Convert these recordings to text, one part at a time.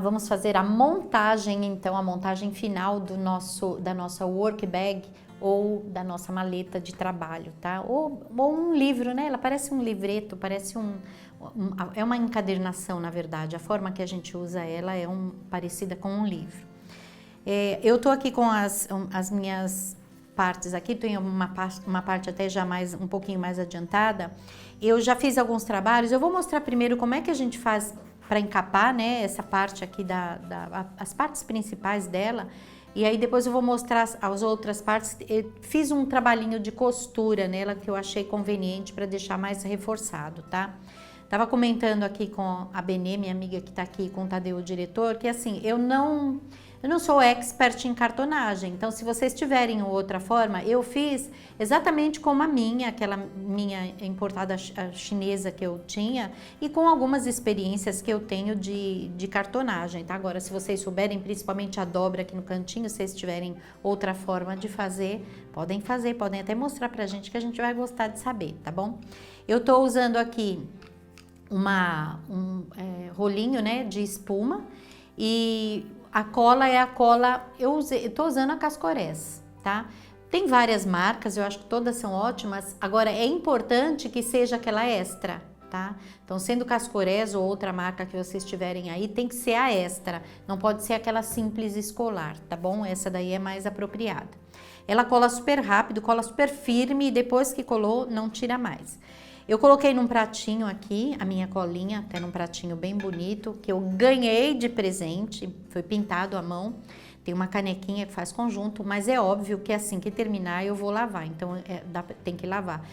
vamos fazer a montagem, então, a montagem final da nossa work bag ou da nossa maleta de trabalho, tá? Ou um livro, né? Ela parece um livreto, parece é uma encadernação, na verdade. A forma que a gente usa ela é parecida com um livro. Eu tô aqui com as minhas partes aqui, tenho uma parte até já um pouquinho mais adiantada. Eu já fiz alguns trabalhos, eu vou mostrar primeiro como é que a gente faz para encapar, né, essa parte aqui as partes principais dela, e aí depois eu vou mostrar as outras partes. Eu fiz um trabalhinho de costura nela que eu achei conveniente para deixar mais reforçado, tá? Tava comentando aqui com a Benê, minha amiga que tá aqui, com o Tadeu, o diretor, que assim, eu não sou expert em cartonagem, então se vocês tiverem outra forma, eu fiz exatamente como aquela minha importada chinesa que eu tinha, e com algumas experiências que eu tenho de cartonagem, tá? Agora, se vocês souberem, principalmente a dobra aqui no cantinho, se vocês tiverem outra forma de fazer, podem até mostrar pra gente, que a gente vai gostar de saber, tá bom? Eu tô usando aqui rolinho, né, de espuma, e a cola é a cola, eu tô usando a Cascorés, tá? Tem várias marcas, eu acho que todas são ótimas. Agora, é importante que seja aquela extra, tá? Então, sendo Cascorés ou outra marca que vocês tiverem aí, tem que ser a extra, não pode ser aquela simples escolar, tá bom? Essa daí é mais apropriada. Ela cola super rápido, cola super firme, e depois que colou, não tira mais. Eu coloquei num pratinho aqui, a minha colinha, até num pratinho bem bonito, que eu ganhei de presente, foi pintado à mão. Tem uma canequinha que faz conjunto, mas é óbvio que assim que terminar eu vou lavar, então tem que lavar.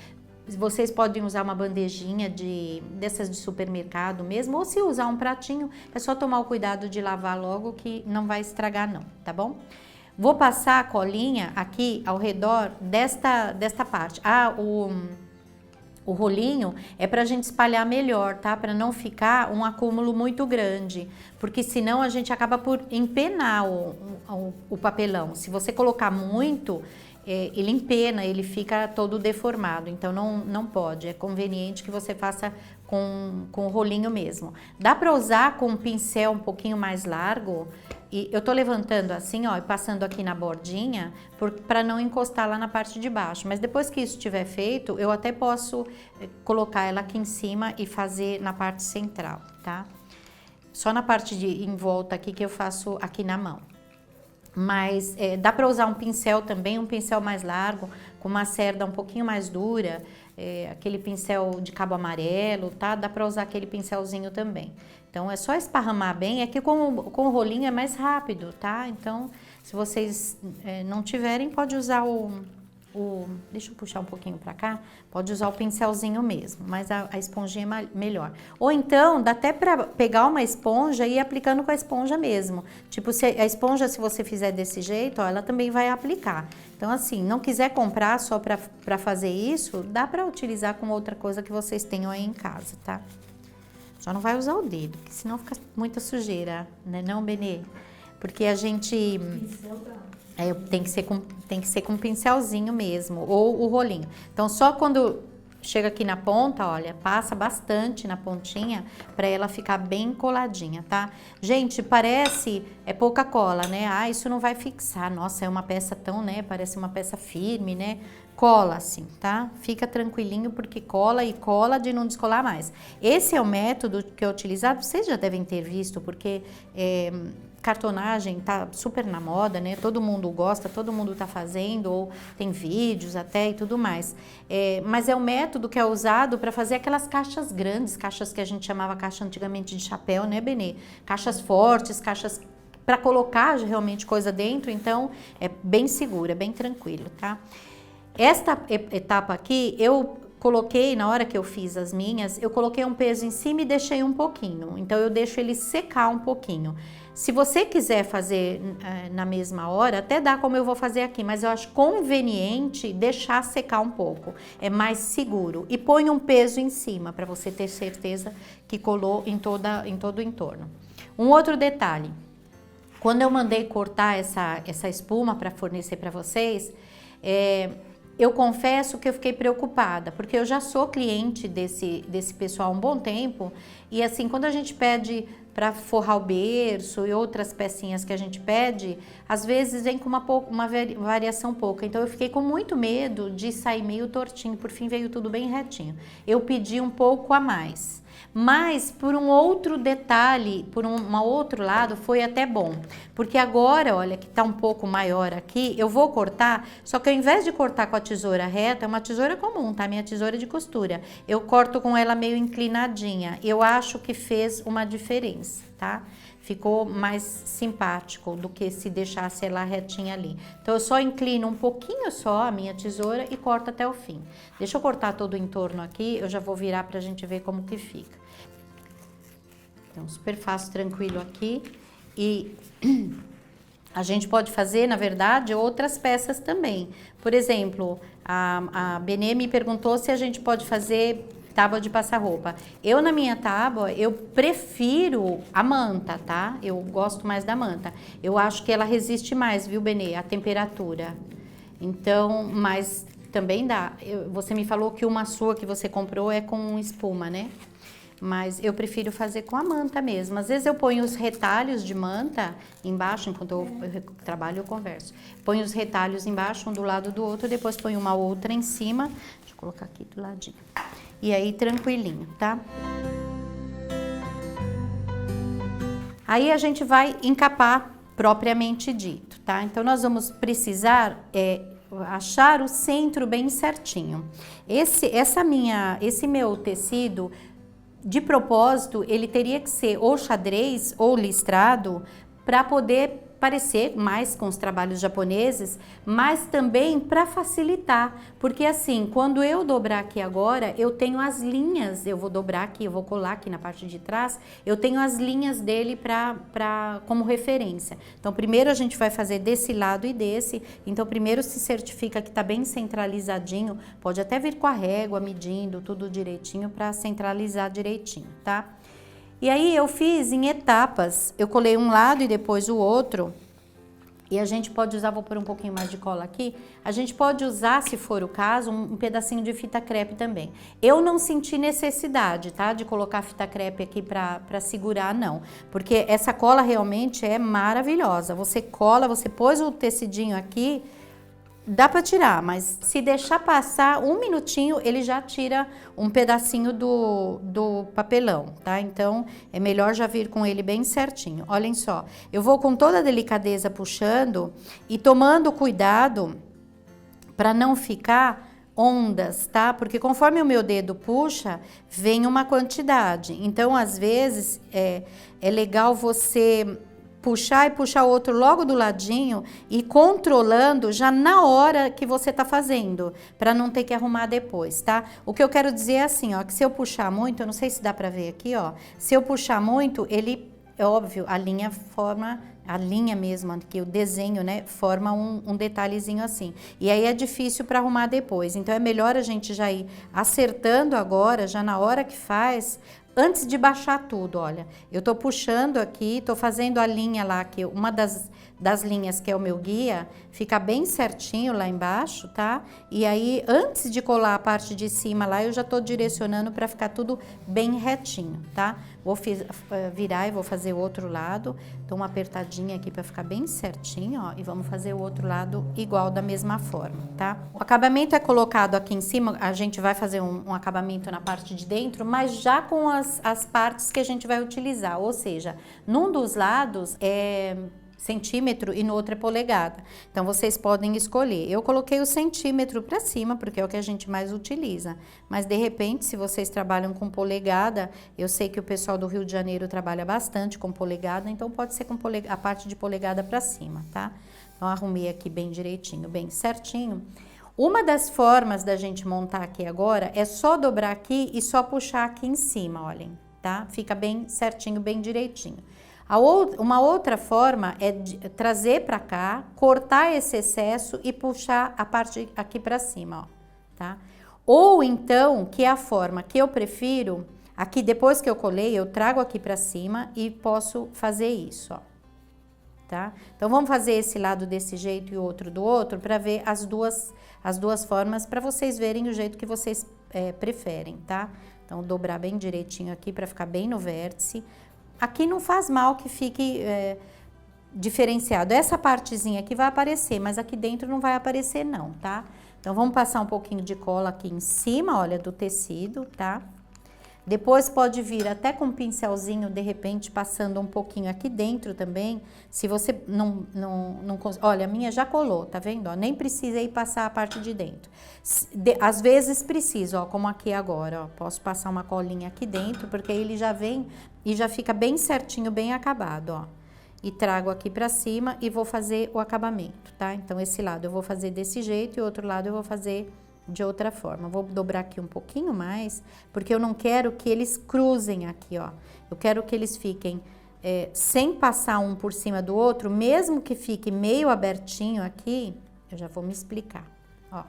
Vocês podem usar uma bandejinha dessas de supermercado mesmo, ou se usar um pratinho, é só tomar o cuidado de lavar logo, que não vai estragar não, tá bom? Vou passar a colinha aqui ao redor desta parte. O rolinho é para a gente espalhar melhor, tá? Para não ficar um acúmulo muito grande, porque senão a gente acaba por empenar o papelão. Se você colocar muito, ele empena, ele fica todo deformado, então não pode. É conveniente que você faça com o rolinho mesmo. Dá para usar com um pincel um pouquinho mais largo, e eu tô levantando assim, ó, e passando aqui na bordinha, para não encostar lá na parte de baixo. Mas depois que isso estiver feito, eu até posso colocar ela aqui em cima e fazer na parte central, tá? Só na parte em volta aqui que eu faço aqui na mão. Mas dá para usar um pincel também, um pincel mais largo, com uma cerda um pouquinho mais dura, aquele pincel de cabo amarelo, tá? Dá para usar aquele pincelzinho também. Então é só esparramar bem, é que com o rolinho é mais rápido, tá? Então, se vocês não tiverem, pode usar deixa eu puxar um pouquinho para cá, pode usar o pincelzinho mesmo, mas a esponjinha é melhor. Ou então, dá até para pegar uma esponja e ir aplicando com a esponja mesmo. Tipo, se a esponja, se você fizer desse jeito, ó, ela também vai aplicar. Então, assim, não quiser comprar só para fazer isso, dá para utilizar com outra coisa que vocês tenham aí em casa, tá? Só não vai usar o dedo, porque senão fica muita sujeira, né não, Benê? Porque a gente... tem que ser com um pincelzinho mesmo, ou o rolinho. Então, só quando chega aqui na ponta, olha, passa bastante na pontinha para ela ficar bem coladinha, tá? Gente, parece pouca cola, né? Ah, isso não vai fixar. Nossa, é uma peça tão, né? Parece uma peça firme, né? Cola assim, tá? Fica tranquilinho, porque cola e cola de não descolar mais. Esse é o método que é utilizado, vocês já devem ter visto, porque cartonagem tá super na moda, né? Todo mundo gosta, todo mundo tá fazendo, ou tem vídeos até e tudo mais. Mas é o método que é usado para fazer aquelas caixas grandes, caixas que a gente chamava caixa antigamente de chapéu, né, Benê? Caixas fortes, caixas para colocar realmente coisa dentro, então é bem seguro, é bem tranquilo, tá? Esta etapa aqui, eu coloquei, na hora que eu fiz as minhas, eu coloquei um peso em cima e deixei um pouquinho. Então, eu deixo ele secar um pouquinho. Se você quiser fazer na mesma hora, até dá como eu vou fazer aqui, mas eu acho conveniente deixar secar um pouco. É mais seguro. E põe um peso em cima, para você ter certeza que colou em todo o entorno. Um outro detalhe. Quando eu mandei cortar essa espuma para fornecer para vocês, eu confesso que eu fiquei preocupada, porque eu já sou cliente desse pessoal há um bom tempo, e assim, quando a gente pede para forrar o berço e outras pecinhas que a gente pede, às vezes vem com uma variação pouca. Então eu fiquei com muito medo de sair meio tortinho, por fim veio tudo bem retinho. Eu pedi um pouco a mais. Mas por um outro detalhe, por um outro lado, foi até bom. Porque agora, olha, que tá um pouco maior aqui, eu vou cortar, só que ao invés de cortar com a tesoura reta, é uma tesoura comum, tá? Minha tesoura de costura. Eu corto com ela meio inclinadinha. Eu acho que fez uma diferença, tá? Ficou mais simpático do que se deixasse ela retinha ali. Então eu só inclino um pouquinho só a minha tesoura e corto até o fim. Deixa eu cortar todo o entorno aqui, eu já vou virar pra gente ver como que fica. Então super fácil, tranquilo aqui. E a gente pode fazer, na verdade, outras peças também. Por exemplo, a Benê me perguntou se a gente pode fazer tábua de passar roupa. Eu, na minha tábua, eu prefiro a manta, tá? Eu gosto mais da manta. Eu acho que ela resiste mais, viu, Benê? A temperatura. Então, mas também dá. Você me falou que uma sua que você comprou é com espuma, né? Mas eu prefiro fazer com a manta mesmo. Às vezes eu ponho os retalhos de manta embaixo, enquanto eu trabalho eu converso. Ponho os retalhos embaixo, um do lado do outro, depois ponho uma outra em cima. Deixa eu colocar aqui do ladinho. E aí, tranquilinho, tá? Aí a gente vai encapar propriamente dito, tá? Então, nós vamos precisar achar o centro bem certinho. Esse meu tecido, de propósito, ele teria que ser ou xadrez ou listrado para poder parecer mais com os trabalhos japoneses, mas também para facilitar, porque assim, quando eu dobrar aqui agora, eu tenho as linhas, eu vou dobrar aqui, eu vou colar aqui na parte de trás, eu tenho as linhas dele como referência. Então, primeiro a gente vai fazer desse lado e desse, então primeiro se certifica que tá bem centralizadinho, pode até vir com a régua, medindo tudo direitinho para centralizar direitinho, tá? E aí eu fiz em etapas, eu colei um lado e depois o outro, e a gente pode usar, vou pôr um pouquinho mais de cola aqui, a gente pode usar, se for o caso, um pedacinho de fita crepe também. Eu não senti necessidade, tá, de colocar fita crepe aqui pra segurar, não, porque essa cola realmente é maravilhosa. Você cola, você pôs o tecidinho aqui, dá para tirar, mas se deixar passar um minutinho, ele já tira um pedacinho do papelão, tá? Então, é melhor já vir com ele bem certinho. Olhem só, eu vou com toda a delicadeza puxando e tomando cuidado para não ficar ondas, tá? Porque conforme o meu dedo puxa, vem uma quantidade. Então, às vezes, é legal você puxar e puxar outro logo do ladinho e controlando já na hora que você tá fazendo, para não ter que arrumar depois, tá? O que eu quero dizer é assim, ó, que se eu puxar muito, eu não sei se dá para ver aqui, ó, se eu puxar muito, ele, é óbvio, a linha forma, a linha mesmo, aqui o desenho, né, forma um detalhezinho assim. E aí é difícil para arrumar depois. Então é melhor a gente já ir acertando agora, já na hora que faz, antes de baixar tudo, olha, eu tô puxando aqui, tô fazendo a linha lá, que uma das linhas que é o meu guia, fica bem certinho lá embaixo, tá? E aí, antes de colar a parte de cima lá, eu já tô direcionando para ficar tudo bem retinho, tá? Vou virar e vou fazer o outro lado, dou uma apertadinha aqui para ficar bem certinho, ó, e vamos fazer o outro lado igual da mesma forma, tá? O acabamento é colocado aqui em cima, a gente vai fazer um acabamento na parte de dentro, mas já com as partes que a gente vai utilizar, ou seja, num dos lados é centímetro e no outro é polegada. Então, vocês podem escolher. Eu coloquei o centímetro para cima, porque é o que a gente mais utiliza. Mas, de repente, se vocês trabalham com polegada, eu sei que o pessoal do Rio de Janeiro trabalha bastante com polegada, então pode ser com a parte de polegada para cima, tá? Então, arrumei aqui bem direitinho, bem certinho. Uma das formas da gente montar aqui agora é só dobrar aqui e só puxar aqui em cima, olhem, tá? Fica bem certinho, bem direitinho. Uma outra forma é trazer para cá, cortar esse excesso e puxar a parte aqui para cima, ó, tá? Ou então, que é a forma que eu prefiro, aqui depois que eu colei, eu trago aqui para cima e posso fazer isso, ó, tá? Então, vamos fazer esse lado desse jeito e o outro do outro para ver as duas formas, para vocês verem o jeito que vocês preferem, tá? Então, dobrar bem direitinho aqui para ficar bem no vértice. aqui não faz mal que fique diferenciado. Essa partezinha aqui vai aparecer, mas aqui dentro não vai aparecer não, tá? Então, vamos passar um pouquinho de cola aqui em cima, olha, do tecido, tá? Depois pode vir até com um pincelzinho, de repente, passando um pouquinho aqui dentro também. Se você não olha, a minha já colou, tá vendo? Ó, nem precisa ir passar a parte de dentro. Às vezes preciso, ó, como aqui agora, ó. Posso passar uma colinha aqui dentro, porque aí ele já vem e já fica bem certinho, bem acabado, ó. E trago aqui pra cima e vou fazer o acabamento, tá? Então, esse lado eu vou fazer desse jeito e o outro lado eu vou fazer de outra forma. Vou dobrar aqui um pouquinho mais, porque eu não quero que eles cruzem aqui, ó. Eu quero que eles fiquem sem passar um por cima do outro, mesmo que fique meio abertinho aqui, eu já vou me explicar, ó.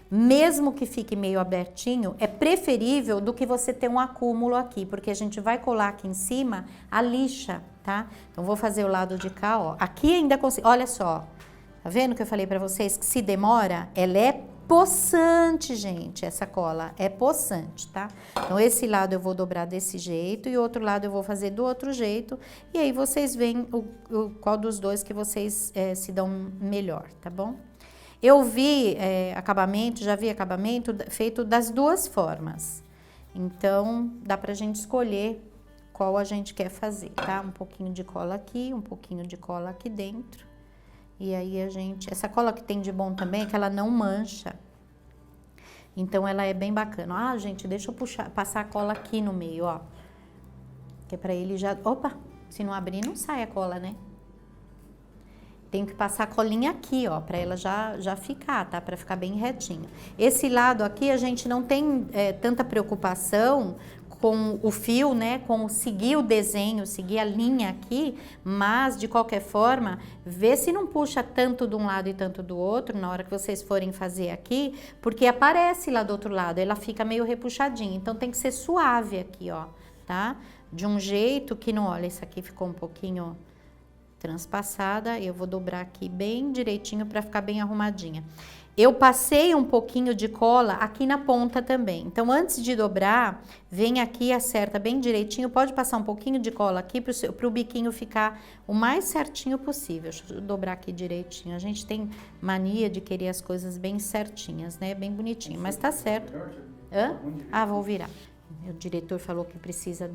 Mesmo que fique meio abertinho, é preferível do que você ter um acúmulo aqui, porque a gente vai colar aqui em cima a lixa, tá? Então, vou fazer o lado de cá, ó. Aqui ainda consigo, olha só, tá vendo que eu falei pra vocês que se demora, ela é possante, gente, essa cola é possante, tá? Então, esse lado eu vou dobrar desse jeito e o outro lado eu vou fazer do outro jeito. E aí, vocês veem qual dos dois que vocês se dão melhor, tá bom? Eu vi acabamento, já vi acabamento feito das duas formas. Então, dá pra gente escolher qual a gente quer fazer, tá? Um pouquinho de cola aqui, um pouquinho de cola aqui dentro. E aí essa cola que tem de bom também é que ela não mancha. Então, ela é bem bacana. Ah, gente, deixa eu passar a cola aqui no meio, ó. Que é pra ele já... Opa, se não abrir, não sai a cola, né? Tenho que passar a colinha aqui, ó, pra ela já ficar, tá? Pra ficar bem retinho. Esse lado aqui, a gente não tem tanta preocupação com o fio, né, com seguir o desenho, seguir a linha aqui, mas de qualquer forma, vê se não puxa tanto de um lado e tanto do outro na hora que vocês forem fazer aqui, porque aparece lá do outro lado, ela fica meio repuxadinha, então tem que ser suave aqui, ó, tá? De um jeito que não, olha, isso aqui ficou um pouquinho transpassada, eu vou dobrar aqui bem direitinho para ficar bem arrumadinha. Eu passei um pouquinho de cola aqui na ponta também. Então, antes de dobrar, vem aqui e acerta bem direitinho. Pode passar um pouquinho de cola aqui para o biquinho ficar o mais certinho possível. Deixa eu dobrar aqui direitinho. A gente tem mania de querer as coisas bem certinhas, né? Bem bonitinho, mas tá certo. Hã? Ah, vou virar. O diretor falou que precisa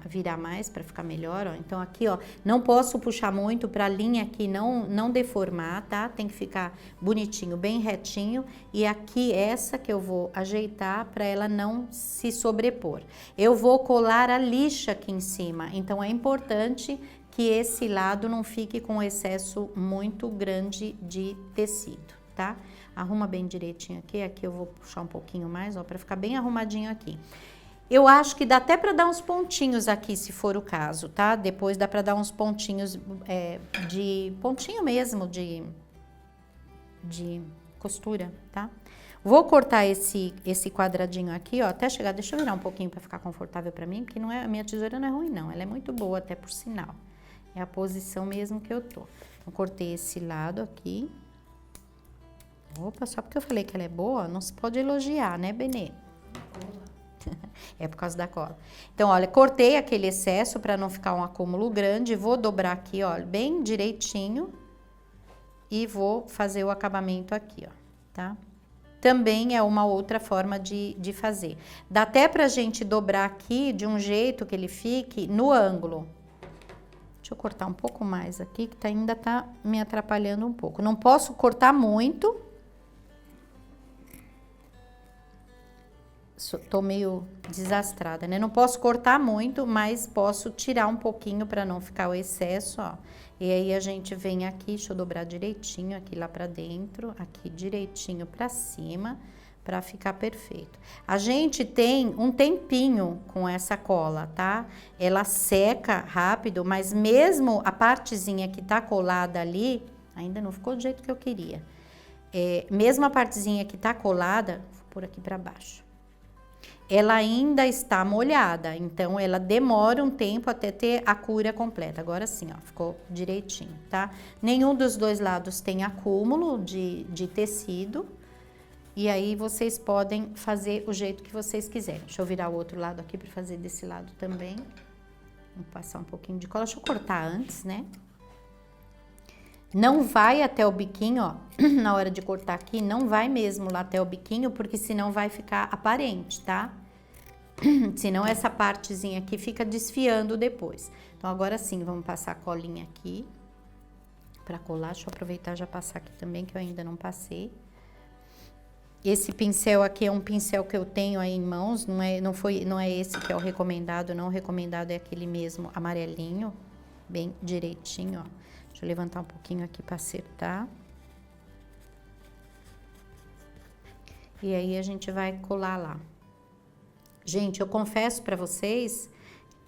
virar mais para ficar melhor, ó. Então aqui, ó, não posso puxar muito para a linha aqui não deformar, tá? Tem que ficar bonitinho, bem retinho. E aqui essa que eu vou ajeitar para ela não se sobrepor. Eu vou colar a lixa aqui em cima, então é importante que esse lado não fique com excesso muito grande de tecido, tá? Arruma bem direitinho aqui eu vou puxar um pouquinho mais, ó, para ficar bem arrumadinho aqui. Eu acho que dá até para dar uns pontinhos aqui, se for o caso, tá? Depois dá para dar uns pontinhos pontinho mesmo de costura, tá? Vou cortar esse quadradinho aqui, ó, até chegar, deixa eu virar um pouquinho para ficar confortável para mim, porque a minha tesoura não é ruim não, ela é muito boa até por sinal. É a posição mesmo que eu tô. Então, cortei esse lado aqui. Opa, só porque eu falei que ela é boa, não se pode elogiar, né, Benê? É por causa da cola. Então, olha, cortei aquele excesso para não ficar um acúmulo grande. Vou dobrar aqui, ó, bem direitinho. E vou fazer o acabamento aqui, ó, tá? Também é uma outra forma de fazer. Dá até pra gente dobrar aqui de um jeito que ele fique no ângulo. Deixa eu cortar um pouco mais aqui, que ainda tá me atrapalhando um pouco. Não posso cortar muito. Tô meio desastrada, né? Não posso cortar muito, mas posso tirar um pouquinho para não ficar o excesso, ó. E aí a gente vem aqui, deixa eu dobrar direitinho aqui lá pra dentro, aqui direitinho pra cima, pra ficar perfeito. A gente tem um tempinho com essa cola, tá? Ela seca rápido, mas mesmo a partezinha que tá colada ali, ainda não ficou do jeito que eu queria. Mesmo a partezinha que tá colada, vou pôr aqui pra baixo. Ela ainda está molhada, então ela demora um tempo até ter a cura completa. Agora sim, ó, ficou direitinho, tá? Nenhum dos dois lados tem acúmulo de tecido. E aí, vocês podem fazer o jeito que vocês quiserem. Deixa eu virar o outro lado aqui para fazer desse lado também. Vou passar um pouquinho de cola, deixa eu cortar antes, né? Não vai até o biquinho, ó, na hora de cortar aqui, não vai mesmo lá até o biquinho, porque senão vai ficar aparente, tá? Senão essa partezinha aqui fica desfiando depois. Então agora sim, vamos passar a colinha aqui pra colar. Deixa eu aproveitar e já passar aqui também, que eu ainda não passei. Esse pincel aqui é um pincel que eu tenho aí em mãos, não é esse que é o recomendado, não. O recomendado é aquele mesmo amarelinho, bem direitinho, ó. Deixa eu levantar um pouquinho aqui para acertar. E aí a gente vai colar lá. Gente, eu confesso para vocês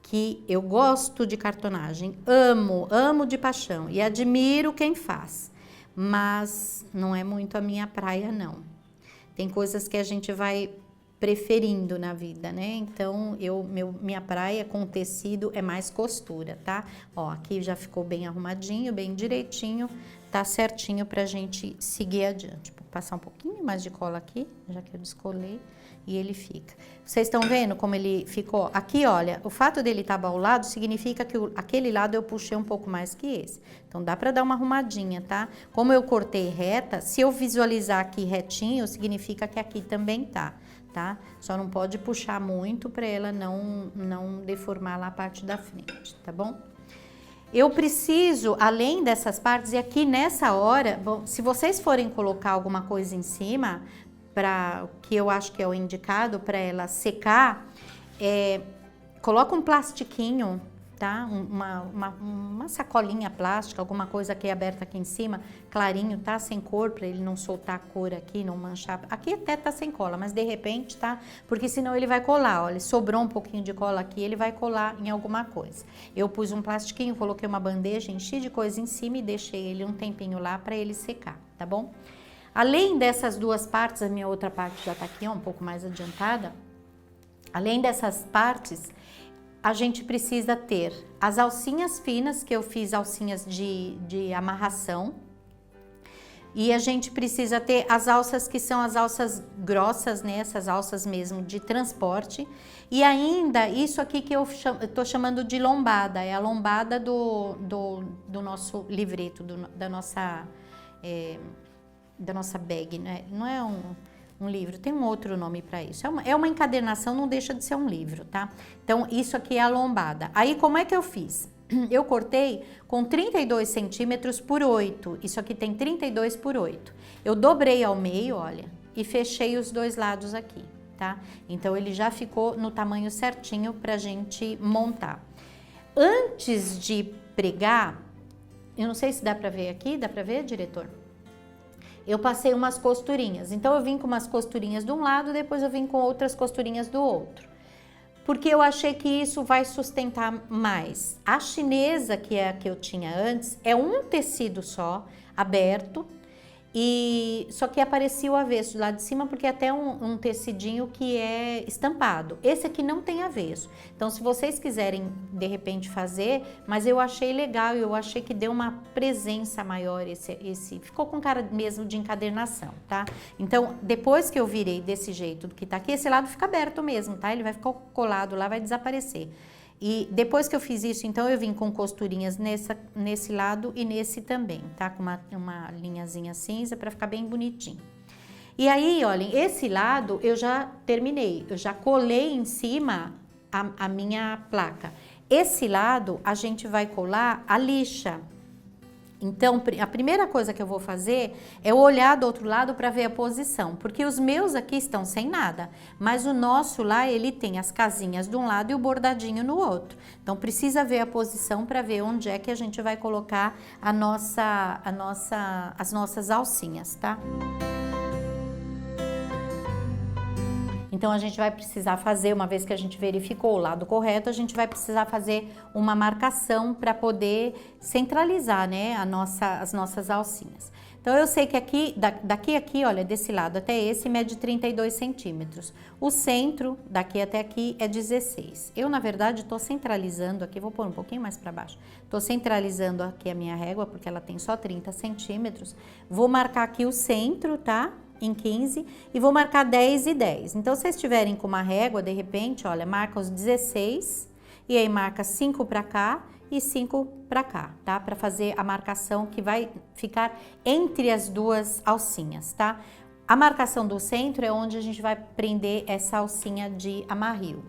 que eu gosto de cartonagem, amo de paixão e admiro quem faz, mas não é muito a minha praia, não. Tem coisas que a gente vai preferindo na vida, né? Então, minha praia com tecido é mais costura, tá? Ó, aqui já ficou bem arrumadinho, bem direitinho, tá certinho pra gente seguir adiante. Vou passar um pouquinho mais de cola aqui, já que eu descolei, e ele fica. Vocês estão vendo como ele ficou? Aqui, olha, o fato dele estar baulado significa que aquele lado eu puxei um pouco mais que esse. Então, dá pra dar uma arrumadinha, tá? Como eu cortei reta, se eu visualizar aqui retinho, significa que aqui também tá. Tá? Só não pode puxar muito para ela não deformar lá a parte da frente, tá bom? Eu preciso, além dessas partes, e aqui nessa hora, bom, se vocês forem colocar alguma coisa em cima, para que eu acho que é o indicado para ela secar, coloca um plastiquinho, tá? Uma sacolinha plástica, alguma coisa que é aberta aqui em cima, clarinho, tá? Sem cor, para ele não soltar a cor aqui, não manchar. Aqui até tá sem cola, mas de repente, tá? Porque senão ele vai colar, olha, sobrou um pouquinho de cola aqui, ele vai colar em alguma coisa. Eu pus um plastiquinho, coloquei uma bandeja, enchi de coisa em cima e deixei ele um tempinho lá para ele secar, tá bom? Além dessas duas partes, a minha outra parte já tá aqui, ó, um pouco mais adiantada. Além dessas partes, a gente precisa ter as alcinhas finas, que eu fiz alcinhas de amarração. E a gente precisa ter as alças que são as alças grossas, né? Essas alças mesmo de transporte. E ainda isso aqui que eu tô chamando de lombada, é a lombada do nosso livreto, da nossa bag, né? Não é um livro, tem um outro nome para isso. É uma encadernação, não deixa de ser um livro, tá? Então, isso aqui é a lombada. Aí, como é que eu fiz? Eu cortei com 32 centímetros por 8. Isso aqui tem 32 por 8. Eu dobrei ao meio, olha, e fechei os dois lados aqui, tá? Então, ele já ficou no tamanho certinho pra gente montar. Antes de pregar, eu não sei se dá pra ver aqui, dá pra ver, diretor? Eu passei umas costurinhas, então eu vim com umas costurinhas de um lado, depois eu vim com outras costurinhas do outro, porque eu achei que isso vai sustentar mais. A chinesa, que é a que eu tinha antes, é um tecido só, aberto, e só que aparecia o avesso lá de cima, porque é até um tecidinho que é estampado. Esse aqui não tem avesso. Então, se vocês quiserem, de repente, fazer, mas eu achei legal, eu achei que deu uma presença maior, esse ficou com cara mesmo de encadernação, tá? Então, depois que eu virei desse jeito do que tá aqui, esse lado fica aberto mesmo, tá? Ele vai ficar colado lá, vai desaparecer. E depois que eu fiz isso, então eu vim com costurinhas nesse lado e nesse também, tá? Com uma linhazinha cinza para ficar bem bonitinho. E aí, olhem, esse lado eu já terminei, eu já colei em cima a minha placa. Esse lado a gente vai colar a lixa. Então, a primeira coisa que eu vou fazer é olhar do outro lado para ver a posição, porque os meus aqui estão sem nada, mas o nosso lá, ele tem as casinhas de um lado e o bordadinho no outro. Então, precisa ver a posição para ver onde é que a gente vai colocar as nossas alcinhas, tá? Então, a gente vai precisar fazer, uma vez que a gente verificou o lado correto, a gente vai precisar fazer uma marcação para poder centralizar, né, as nossas alcinhas. Então, eu sei que aqui, daqui aqui, olha, desse lado até esse, mede 32 centímetros. O centro, daqui até aqui, é 16. Eu, na verdade, estou centralizando aqui, vou pôr um pouquinho mais para baixo. Estou centralizando aqui a minha régua, porque ela tem só 30 centímetros. Vou marcar aqui o centro, tá? Em 15 e vou marcar 10 e 10. Então, se vocês estiverem com uma régua, de repente, olha, marca os 16 e aí marca 5 para cá e 5 para cá, tá? Para fazer a marcação que vai ficar entre as duas alcinhas, tá? A marcação do centro é onde a gente vai prender essa alcinha de amarrio.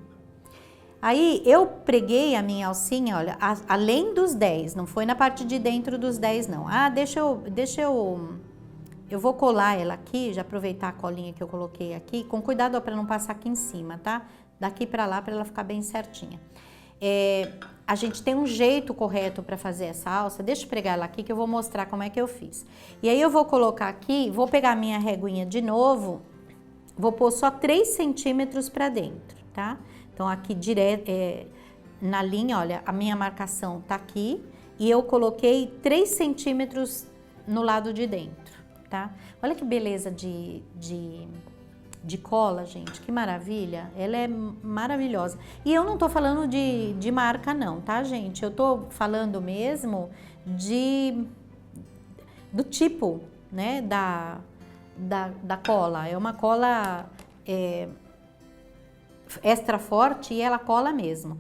Aí eu preguei a minha alcinha, olha, além dos 10, não foi na parte de dentro dos 10 não. Ah, eu vou colar ela aqui, já aproveitar a colinha que eu coloquei aqui, com cuidado para não passar aqui em cima, tá? Daqui para lá para ela ficar bem certinha. A gente tem um jeito correto para fazer essa alça, deixa eu pregar ela aqui que eu vou mostrar como é que eu fiz. E aí eu vou colocar aqui, vou pegar a minha reguinha de novo, vou pôr só 3 centímetros para dentro, tá? Então aqui direto, na linha, olha, a minha marcação tá aqui e eu coloquei 3 centímetros no lado de dentro, tá? Olha que beleza de cola, gente, que maravilha, ela é maravilhosa. E eu não tô falando de marca não, tá, gente? Eu tô falando mesmo do tipo, né, da cola. É uma cola extra forte e ela cola mesmo.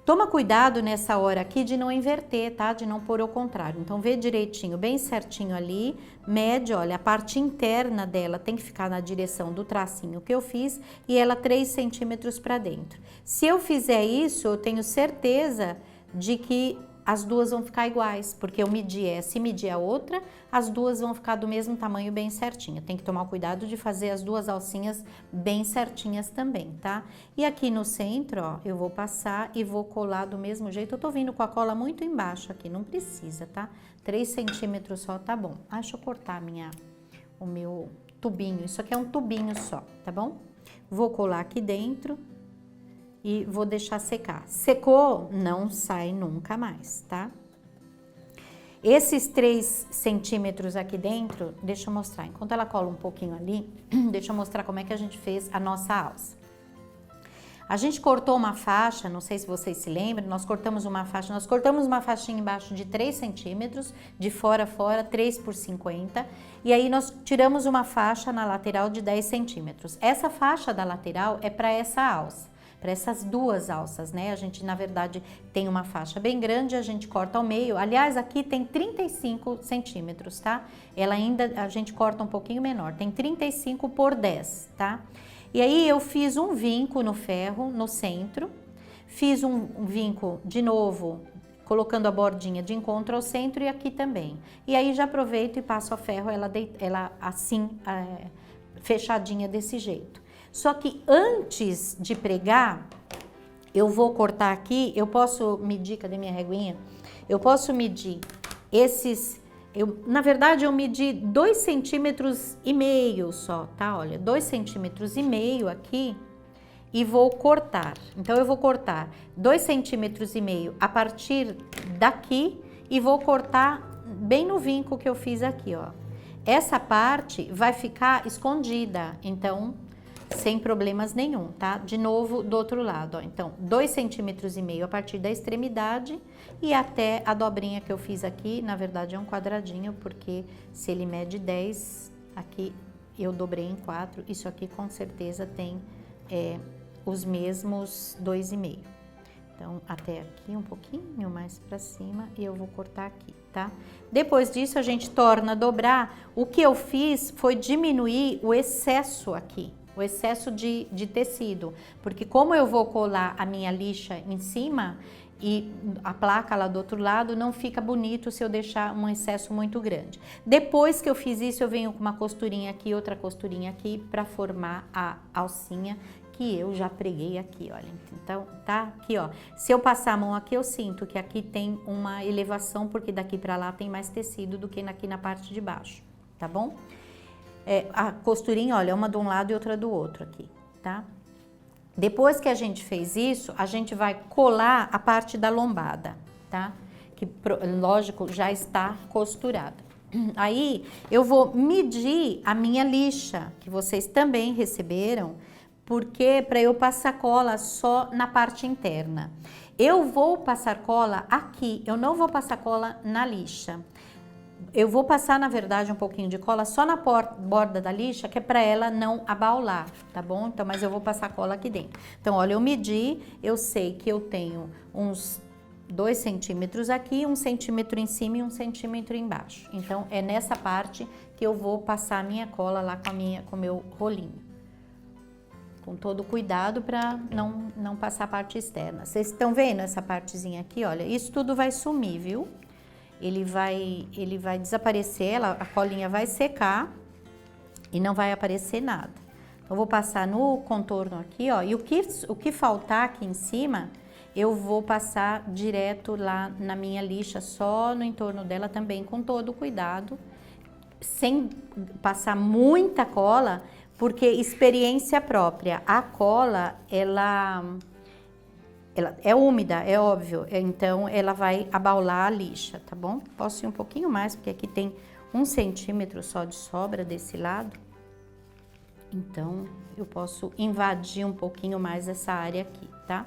Toma cuidado nessa hora aqui de não inverter, tá? De não pôr ao contrário. Então, vê direitinho, bem certinho ali, mede, olha, a parte interna dela tem que ficar na direção do tracinho que eu fiz e ela 3 centímetros para dentro. Se eu fizer isso, eu tenho certeza de que as duas vão ficar iguais, porque eu medi essa e medi a outra, as duas vão ficar do mesmo tamanho bem certinho. Tem que tomar cuidado de fazer as duas alcinhas bem certinhas também, tá? E aqui no centro, ó, eu vou passar e vou colar do mesmo jeito. Eu tô vindo com a cola muito embaixo aqui, não precisa, tá? 3 centímetros só tá bom. Ah, deixa eu cortar o meu tubinho, isso aqui é um tubinho só, tá bom? Vou colar aqui dentro e vou deixar secar. Secou, não sai nunca mais, tá? Esses 3 centímetros aqui dentro, deixa eu mostrar. Enquanto ela cola um pouquinho ali, deixa eu mostrar como é que a gente fez a nossa alça. A gente cortou uma faixa, não sei se vocês se lembram, nós cortamos uma faixinha embaixo de 3 centímetros, de fora a fora, 3 por 50, e aí nós tiramos uma faixa na lateral de 10 centímetros. Essa faixa da lateral é para essa alça. Para essas duas alças, né? A gente, na verdade, tem uma faixa bem grande, a gente corta ao meio. Aliás, aqui tem 35 centímetros, tá? Ela ainda, a gente corta um pouquinho menor, tem 35 por 10, tá? E aí, eu fiz um vinco no ferro, no centro. Fiz um vinco, de novo, colocando a bordinha de encontro ao centro e aqui também. E aí, já aproveito e passo a ferro, ela assim, fechadinha desse jeito. Só que antes de pregar, eu vou cortar aqui, eu posso medir, cadê minha reguinha? Eu posso medir na verdade eu medi 2,5 centímetros só, tá? Olha, 2,5 centímetros aqui e vou cortar. Então eu vou cortar 2,5 centímetros a partir daqui e vou cortar bem no vinco que eu fiz aqui, ó. Essa parte vai ficar escondida, então sem problemas nenhum, tá? De novo, do outro lado, ó. Então, 2,5 centímetros a partir da extremidade e até a dobrinha que eu fiz aqui, na verdade é um quadradinho, porque se ele mede 10, aqui eu dobrei em 4, isso aqui com certeza tem os mesmos 2,5. Então, até aqui um pouquinho mais pra cima e eu vou cortar aqui, tá? Depois disso, a gente torna a dobrar. O que eu fiz foi diminuir o excesso aqui. O excesso de tecido, porque como eu vou colar a minha lixa em cima e a placa lá do outro lado, não fica bonito se eu deixar um excesso muito grande. Depois que eu fiz isso, eu venho com uma costurinha aqui, outra costurinha aqui, para formar a alcinha que eu já preguei aqui, olha. Então, tá aqui, ó. Se eu passar a mão aqui, eu sinto que aqui tem uma elevação, porque daqui para lá tem mais tecido do que aqui na parte de baixo, tá bom? A costurinha, olha, uma de um lado e outra do outro aqui, tá? Depois que a gente fez isso, a gente vai colar a parte da lombada, tá? Que, lógico, já está costurada. Aí, eu vou medir a minha lixa, que vocês também receberam, porque para eu passar cola só na parte interna. Eu vou passar cola aqui, eu não vou passar cola na lixa. Eu vou passar, na verdade, um pouquinho de cola só na borda da lixa, que é para ela não abaular, tá bom? Então, mas eu vou passar cola aqui dentro. Então, olha, eu medi, eu sei que eu tenho uns 2 centímetros aqui, 1 centímetro em cima e 1 centímetro embaixo. Então, é nessa parte que eu vou passar a minha cola lá com o meu rolinho. Com todo cuidado para não passar a parte externa. Vocês estão vendo essa partezinha aqui? Olha, isso tudo vai sumir, viu? Ele vai desaparecer, a colinha vai secar e não vai aparecer nada. Então, eu vou passar no contorno aqui, ó, e o que faltar aqui em cima, eu vou passar direto lá na minha lixa, só no entorno dela também, com todo cuidado, sem passar muita cola, porque experiência própria, a cola, ela é úmida, é óbvio, então ela vai abaular a lixa, tá bom? Posso ir um pouquinho mais, porque aqui tem 1 centímetro só de sobra desse lado. Então, eu posso invadir um pouquinho mais essa área aqui, tá?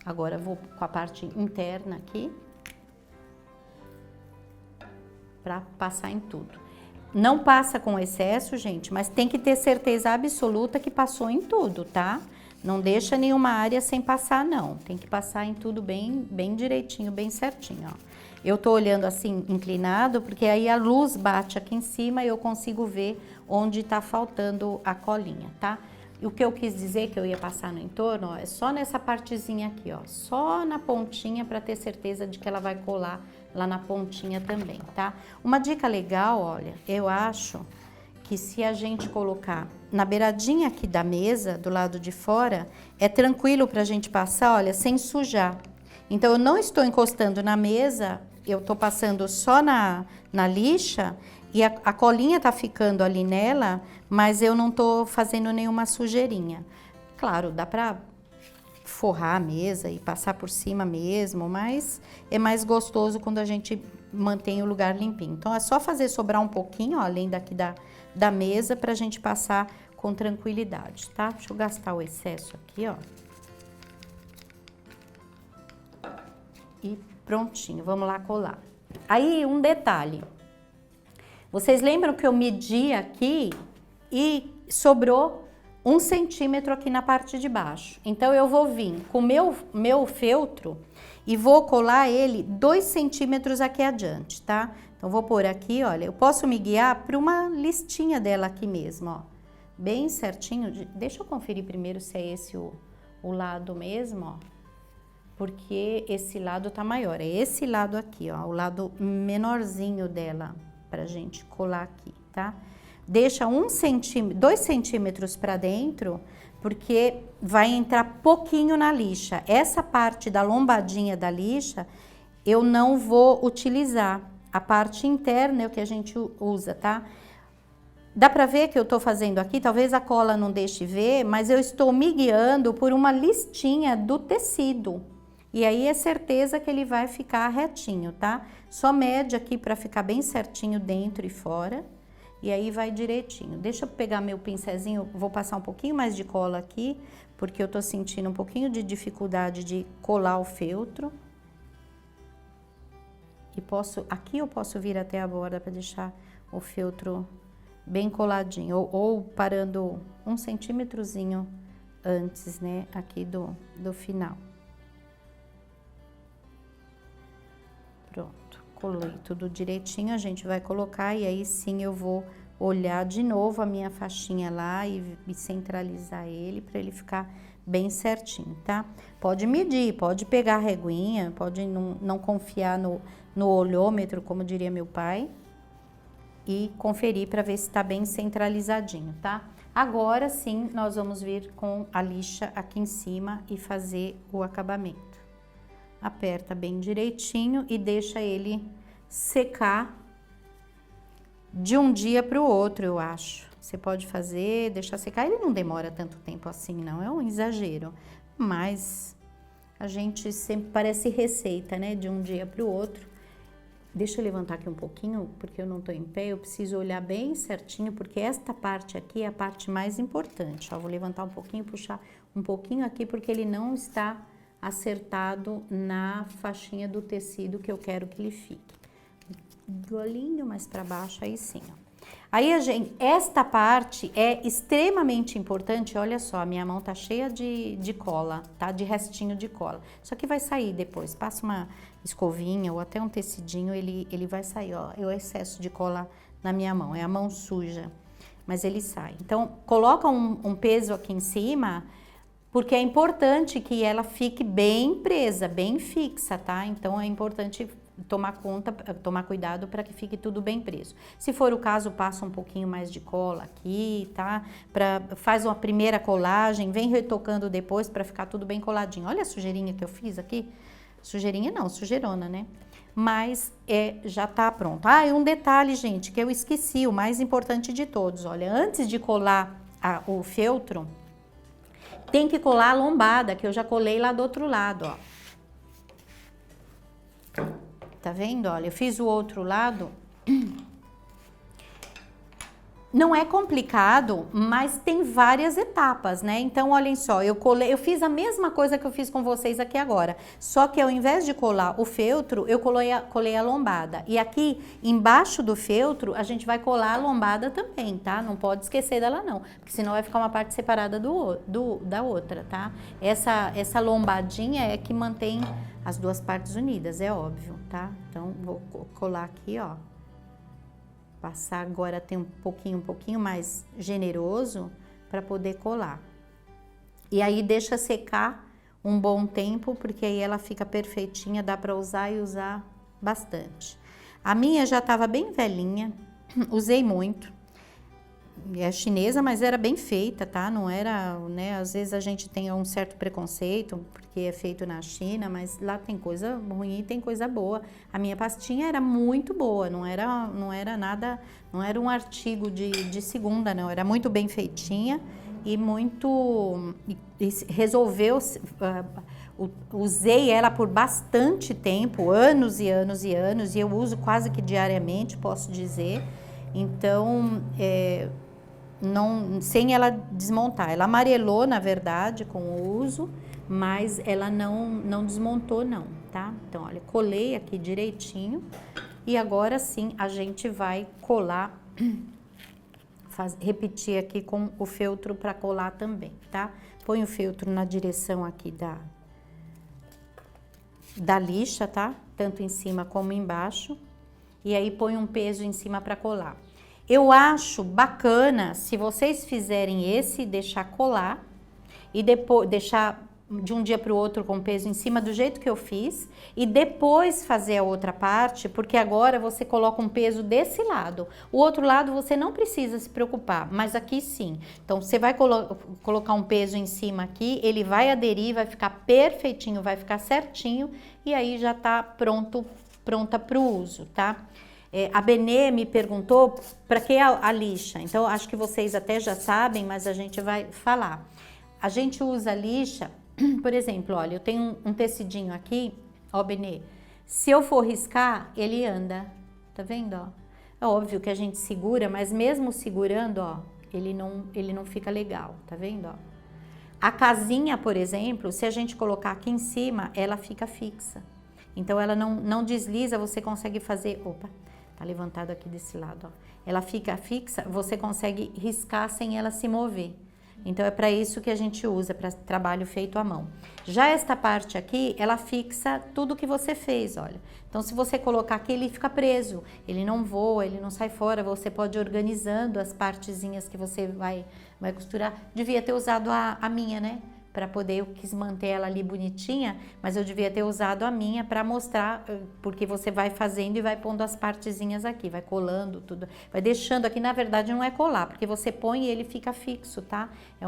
Agora, eu vou com a parte interna aqui, pra passar em tudo. Não passa com excesso, gente, mas tem que ter certeza absoluta que passou em tudo, tá? Não deixa nenhuma área sem passar, não. Tem que passar em tudo bem direitinho, bem certinho, ó. Eu tô olhando assim, inclinado, porque aí a luz bate aqui em cima e eu consigo ver onde tá faltando a colinha, tá? E o que eu quis dizer que eu ia passar no entorno, ó, é só nessa partezinha aqui, ó. Só na pontinha para ter certeza de que ela vai colar lá na pontinha também, tá? Uma dica legal, olha, eu acho que se a gente colocar na beiradinha aqui da mesa, do lado de fora, é tranquilo pra gente passar, olha, sem sujar. Então, eu não estou encostando na mesa, eu tô passando só na lixa e a colinha tá ficando ali nela, mas eu não tô fazendo nenhuma sujeirinha. Claro, dá pra forrar a mesa e passar por cima mesmo, mas é mais gostoso quando a gente mantém o lugar limpinho. Então, é só fazer sobrar um pouquinho, ó, além daqui da mesa, pra gente passar com tranquilidade, tá? Deixa eu gastar o excesso aqui, ó. E prontinho, vamos lá colar. Aí, um detalhe. Vocês lembram que eu medi aqui e sobrou 1 centímetro aqui na parte de baixo. Então, eu vou vir com o meu feltro e vou colar ele 2 centímetros aqui adiante, tá? Então, vou pôr aqui, olha, eu posso me guiar para uma listinha dela aqui mesmo, ó. Bem certinho. Deixa eu conferir primeiro se é esse o lado mesmo, ó. Porque esse lado tá maior. É esse lado aqui, ó, o lado menorzinho dela, pra gente colar aqui, tá? Deixa 2 centímetros para dentro, porque vai entrar pouquinho na lixa. Essa parte da lombadinha da lixa, eu não vou utilizar. A parte interna é o que a gente usa, tá? Dá pra ver que eu tô fazendo aqui, talvez a cola não deixe ver, mas eu estou me guiando por uma listinha do tecido. E aí é certeza que ele vai ficar retinho, tá? Só mede aqui pra ficar bem certinho dentro e fora. E aí vai direitinho. Deixa eu pegar meu pincelzinho, vou passar um pouquinho mais de cola aqui, porque eu tô sentindo um pouquinho de dificuldade de colar o feltro. E aqui eu posso vir até a borda para deixar o feltro bem coladinho, ou parando 1 centímetrozinho antes, né, aqui do final. Pronto, colei tudo direitinho, a gente vai colocar e aí sim eu vou olhar de novo a minha faixinha lá e centralizar ele para ele ficar bem certinho, tá? Pode medir, pode pegar a reguinha, pode não confiar no olhômetro, como diria meu pai, e conferir para ver se tá bem centralizadinho, tá? Agora sim, nós vamos vir com a lixa aqui em cima e fazer o acabamento. Aperta bem direitinho e deixa ele secar de um dia para o outro, eu acho. Você pode fazer, deixar secar. Ele não demora tanto tempo assim, não. É um exagero. Mas a gente sempre parece receita, né? De um dia para o outro. Deixa eu levantar aqui um pouquinho, porque eu não tô em pé. Eu preciso olhar bem certinho, porque esta parte aqui é a parte mais importante. Ó, vou levantar um pouquinho, puxar um pouquinho aqui, porque ele não está acertado na faixinha do tecido que eu quero que ele fique. golinho mais para baixo, aí sim, ó. Aí, esta parte é extremamente importante, olha só, a minha mão tá cheia de cola, tá? De restinho de cola. Isso aqui vai sair depois, passa uma escovinha ou até um tecidinho, ele vai sair, ó. É o excesso de cola na minha mão, é a mão suja, mas ele sai. Então, coloca um peso aqui em cima, porque é importante que ela fique bem presa, bem fixa, tá? Então, é importante tomar cuidado para que fique tudo bem preso. Se for o caso, passa um pouquinho mais de cola aqui, tá? Faz uma primeira colagem, vem retocando depois para ficar tudo bem coladinho. Olha a sujeirinha que eu fiz aqui. Sujeirinha não, sujeirona, né? Mas já tá pronto. Ah, e um detalhe, gente, que eu esqueci, o mais importante de todos. Olha, antes de colar o feltro, tem que colar a lombada, que eu já colei lá do outro lado, ó. Tá vendo? Olha, eu fiz o outro lado. Não é complicado, mas tem várias etapas, né? Então, olhem só, eu fiz a mesma coisa que eu fiz com vocês aqui agora. Só que ao invés de colar o feltro, eu colei a lombada. E aqui, embaixo do feltro, a gente vai colar a lombada também, tá? Não pode esquecer dela não, porque senão vai ficar uma parte separada da outra, tá? Essa lombadinha é que mantém as duas partes unidas, é óbvio, tá? Então, vou colar aqui, ó. Passar agora tem um pouquinho mais generoso para poder colar. E aí deixa secar um bom tempo, porque aí ela fica perfeitinha, dá para usar e usar bastante. A minha já estava bem velhinha, usei muito. É chinesa, mas era bem feita, tá? Não era, né? Às vezes a gente tem um certo preconceito, porque é feito na China, mas lá tem coisa ruim e tem coisa boa. A minha pastinha era muito boa, não era nada, não era um artigo de segunda, não. Era muito bem feitinha e muito... resolveu... usei ela por bastante tempo, anos e anos e anos, e eu uso quase que diariamente, posso dizer. Então, sem ela desmontar. Ela amarelou, na verdade, com o uso, mas ela não desmontou não, tá? Então, olha, colei aqui direitinho e agora sim a gente vai colar, repetir aqui com o feltro para colar também, tá? Põe o feltro na direção aqui da lixa, tá? Tanto em cima como embaixo. E aí põe um peso em cima para colar. Eu acho bacana se vocês fizerem esse, deixar colar e depois deixar de um dia para o outro com peso em cima do jeito que eu fiz e depois fazer a outra parte, porque agora você coloca um peso desse lado. O outro lado você não precisa se preocupar, mas aqui sim. Então você vai colocar um peso em cima aqui, ele vai aderir, vai ficar perfeitinho, vai ficar certinho e aí já tá pronta para o uso, tá? A Benê me perguntou para que a lixa. Então, acho que vocês até já sabem, mas a gente vai falar. A gente usa a lixa, por exemplo, olha, eu tenho um tecidinho aqui, ó, Benê. Se eu for riscar, ele anda, tá vendo, ó? É óbvio que a gente segura, mas mesmo segurando, ó, ele não fica legal, tá vendo, ó? A casinha, por exemplo, se a gente colocar aqui em cima, ela fica fixa. Então, ela não desliza, você consegue fazer... Opa! Tá levantado aqui desse lado, ó. Ela fica fixa, você consegue riscar sem ela se mover. Então, é para isso que a gente usa, para trabalho feito à mão. Já esta parte aqui, ela fixa tudo que você fez, olha. Então, se você colocar aqui, ele fica preso. Ele não voa, ele não sai fora. Você pode ir organizando as partezinhas que você vai costurar. Devia ter usado a minha, né? Para poder, eu quis manter ela ali bonitinha, mas eu devia ter usado a minha para mostrar, porque você vai fazendo e vai pondo as partezinhas aqui, vai colando tudo, vai deixando aqui, na verdade não é colar, porque você põe e ele fica fixo, tá? É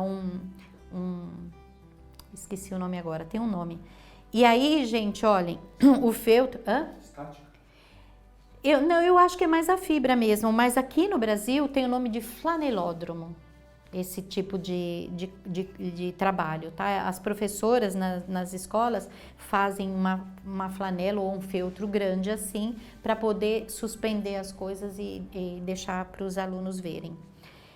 esqueci o nome agora, tem um nome. E aí, gente, olhem, o feltro... Estática? Eu acho que é mais a fibra mesmo, mas aqui no Brasil tem o nome de flanelódromo. Esse tipo de trabalho, tá? As professoras nas escolas fazem uma flanela ou um feltro grande assim, para poder suspender as coisas e deixar para os alunos verem.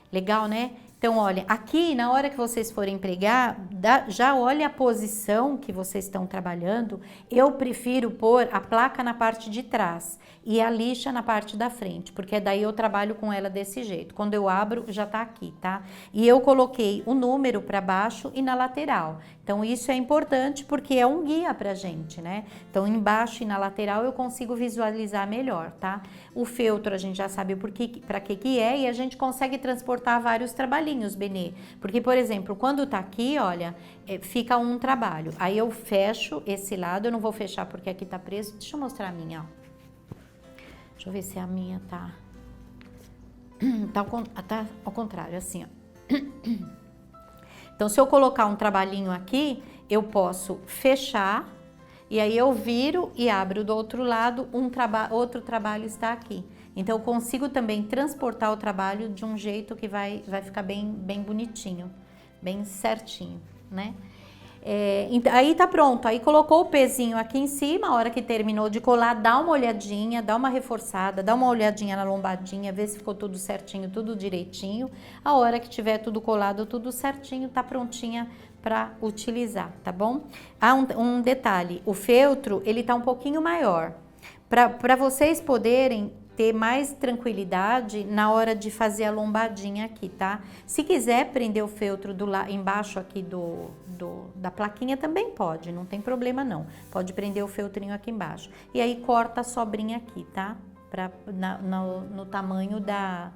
Legal, né? Então, olha, aqui na hora que vocês forem pregar, já olha a posição que vocês estão trabalhando. Eu prefiro pôr a placa na parte de trás e a lixa na parte da frente, porque daí eu trabalho com ela desse jeito. Quando eu abro, já tá aqui, tá? E eu coloquei o número para baixo e na lateral. Então, isso é importante porque é um guia pra gente, né? Então, embaixo e na lateral eu consigo visualizar melhor, tá? O feltro a gente já sabe para que é e a gente consegue transportar vários trabalhinhos, Benê. Porque, por exemplo, quando tá aqui, olha, fica um trabalho. Aí eu fecho esse lado, eu não vou fechar porque aqui tá preso. Deixa eu mostrar a minha, ó. Deixa eu ver se a minha tá ao contrário, assim, ó. Então, se eu colocar um trabalhinho aqui, eu posso fechar e aí eu viro e abro do outro lado, outro trabalho está aqui. Então, eu consigo também transportar o trabalho de um jeito que vai ficar bem bonitinho, bem certinho, né? Aí tá pronto, aí colocou o pezinho aqui em cima, a hora que terminou de colar, dá uma olhadinha, dá uma reforçada, dá uma olhadinha na lombadinha, vê se ficou tudo certinho, tudo direitinho. A hora que tiver tudo colado, tudo certinho, tá prontinha para utilizar, tá bom? Um detalhe, o feltro, ele tá um pouquinho maior, para vocês poderem ter mais tranquilidade na hora de fazer a lombadinha aqui, tá? Se quiser prender o feltro embaixo aqui da plaquinha também pode, não tem problema não. Pode prender o feltrinho aqui embaixo. E aí corta a sobrinha aqui, tá? No tamanho da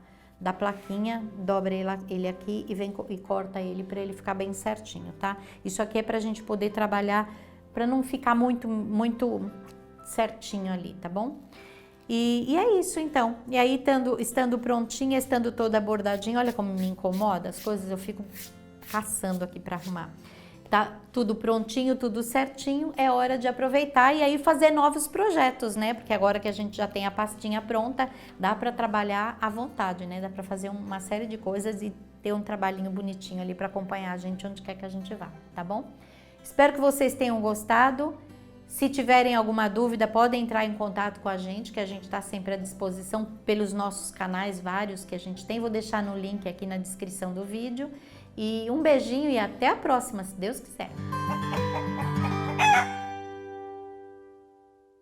plaquinha, dobra ele aqui e corta ele para ele ficar bem certinho, tá? Isso aqui é pra gente poder trabalhar, para não ficar muito certinho ali, tá bom? E é isso então. E aí, estando prontinha, estando toda bordadinha, olha como me incomoda as coisas, eu fico caçando aqui para arrumar. Tá tudo prontinho, tudo certinho, é hora de aproveitar e aí fazer novos projetos, né? Porque agora que a gente já tem a pastinha pronta, dá para trabalhar à vontade, né? Dá para fazer uma série de coisas e ter um trabalhinho bonitinho ali para acompanhar a gente onde quer que a gente vá, tá bom? Espero que vocês tenham gostado. Se tiverem alguma dúvida, podem entrar em contato com a gente, que a gente está sempre à disposição pelos nossos canais vários que a gente tem. Vou deixar no link aqui na descrição do vídeo. E um beijinho e até a próxima, se Deus quiser.